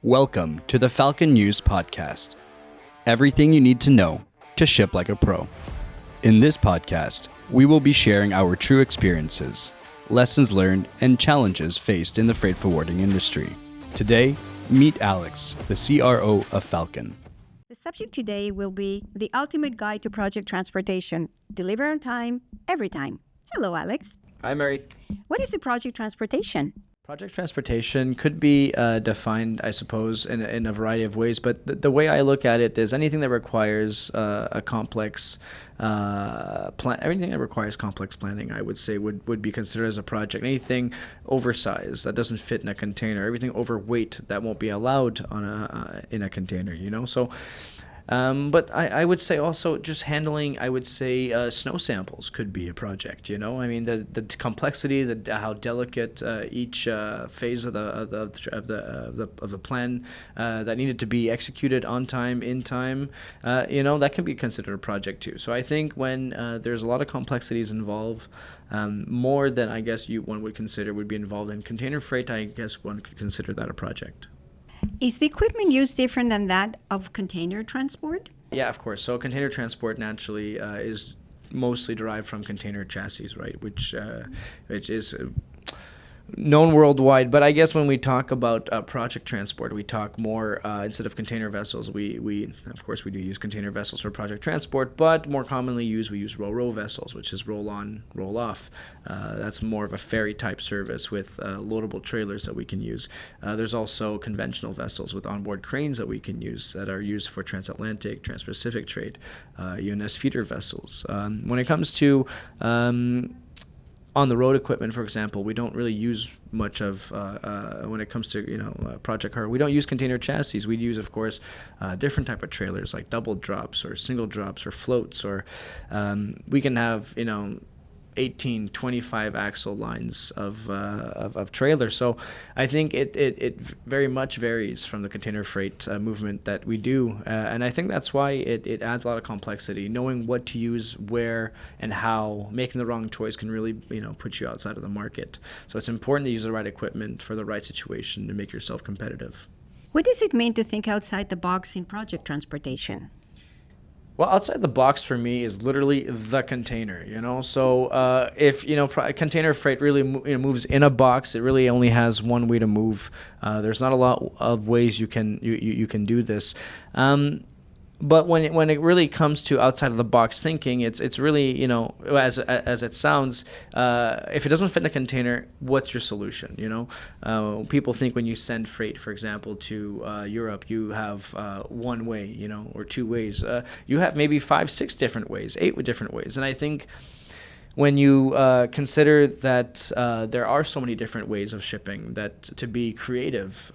Welcome to the Falcon News Podcast. Everything you need to know to ship like a pro. In this podcast, we will be sharing our true experiences, lessons learned, and challenges faced in the freight forwarding industry. Today, meet Alex, the CRO of Falcon. The subject today will be the ultimate guide to project transportation. Deliver on time, every time. Hello, Alex. Hi, Mary. What is a project transportation? Project transportation could be defined, I suppose, in a variety of ways. But the way I look at it is anything that requires a complex plan. Everything that requires complex planning, I would say, would be considered as a project. Anything oversized that doesn't fit in a container, everything overweight that won't be allowed on in a container. So. But I would say also just handling, I would say, snow samples could be a project. I mean the complexity, how delicate each phase of the plan that needed to be executed on time, in time. That can be considered a project too. So I think when there's a lot of complexities involved, more than I guess one would consider would be involved in container freight, I guess one could consider that a project. Is the equipment used different than that of container transport? Yeah, of course. So container transport naturally is mostly derived from container chassis, right? Which is known worldwide. But I guess when we talk about project transport, we talk more instead of container vessels. We of course we do use container vessels for project transport, but more commonly we use row vessels, which is roll on, roll off. That's more of a ferry type service with loadable trailers that we can use. There's also conventional vessels with onboard cranes that we can use that are used for transatlantic, transpacific trade, UNS feeder vessels. When it comes to on the road equipment, for example, we don't really use much of when it comes to project car. We don't use container chassis. We use, of course, different type of trailers like double drops or single drops or floats, or we can have 18, 25 axle lines of trailers. So I think it very much varies from the container freight movement that we do. And I think that's why it adds a lot of complexity. Knowing what to use, where, and how, making the wrong choice can really put you outside of the market. So it's important to use the right equipment for the right situation to make yourself competitive. What does it mean to think outside the box in project transportation? Well, outside the box for me is literally the container, So if container freight really moves in a box, it really only has one way to move. There's not a lot of ways you can do this. But when it really comes to outside of the box thinking, it's really as it sounds, if it doesn't fit in a container, what's your solution? People think when you send freight, for example, to Europe, you have one way, or two ways. You have maybe 5, 6 different ways, 8 different ways, and I think when you consider that there are so many different ways of shipping, that to be creative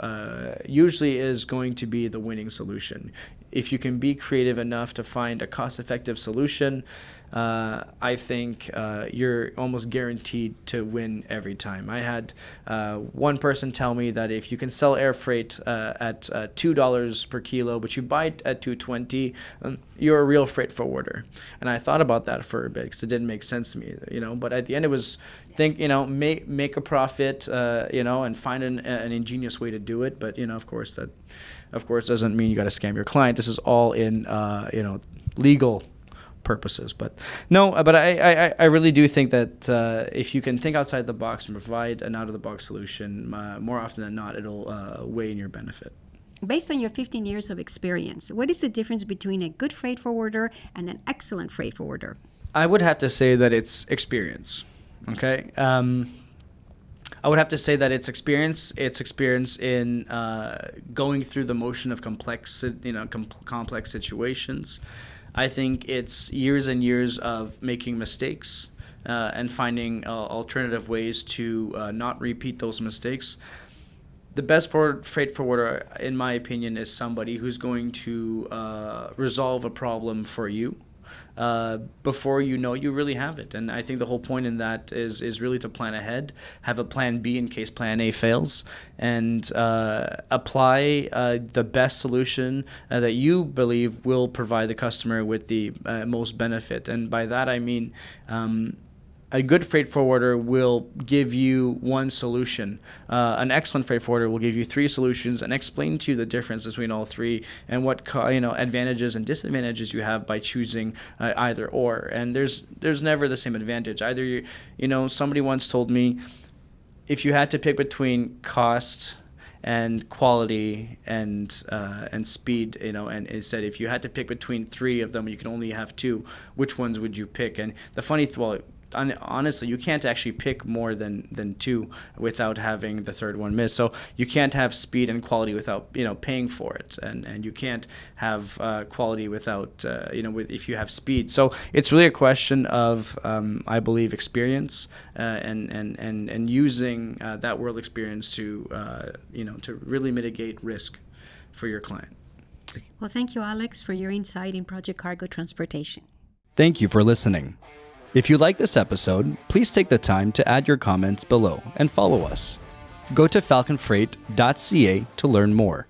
usually is going to be the winning solution. If you can be creative enough to find a cost-effective solution, I think you're almost guaranteed to win every time. I had one person tell me that if you can sell air freight at $2 per kilo, but you buy it at $2.20, you're a real freight forwarder. And I thought about that for a bit because it didn't make sense to me, But at the end, it was make a profit, and find an ingenious way to do it. But of course, doesn't mean you got to scam your client. This is all in legal purposes. But I really do think that if you can think outside the box and provide an out-of-the-box solution, more often than not, it'll weigh in your benefit. Based on your 15 years of experience, what is the difference between a good freight forwarder and an excellent freight forwarder? I would have to say that it's experience. Okay. I would have to say that it's experience. It's experience in going through the motion of complex situations. I think it's years and years of making mistakes and finding alternative ways to not repeat those mistakes. The best freight forwarder, in my opinion, is somebody who's going to resolve a problem for you before you really have it. And I think the whole point in that is really to plan ahead, have a plan B in case plan A fails, and apply the best solution that you believe will provide the customer with the most benefit. And by that I mean a good freight forwarder will give you one solution. An excellent freight forwarder will give you 3 solutions and explain to you the difference between all 3 and what advantages and disadvantages you have by choosing either or. And there's never the same advantage. Either somebody once told me, if you had to pick between cost and quality and speed, and it said if you had to pick between 3 of them, you can only have 2. Which ones would you pick? And the funny honestly, you can't actually pick more than 2 without having the third one miss. So you can't have speed and quality without paying for it, and you can't have quality without if you have speed. So it's really a question of I believe experience and using that world experience to to really mitigate risk for your client. Well, thank you, Alex, for your insight in project cargo transportation. Thank you for listening. If you like this episode, please take the time to add your comments below and follow us. Go to falconfreight.ca to learn more.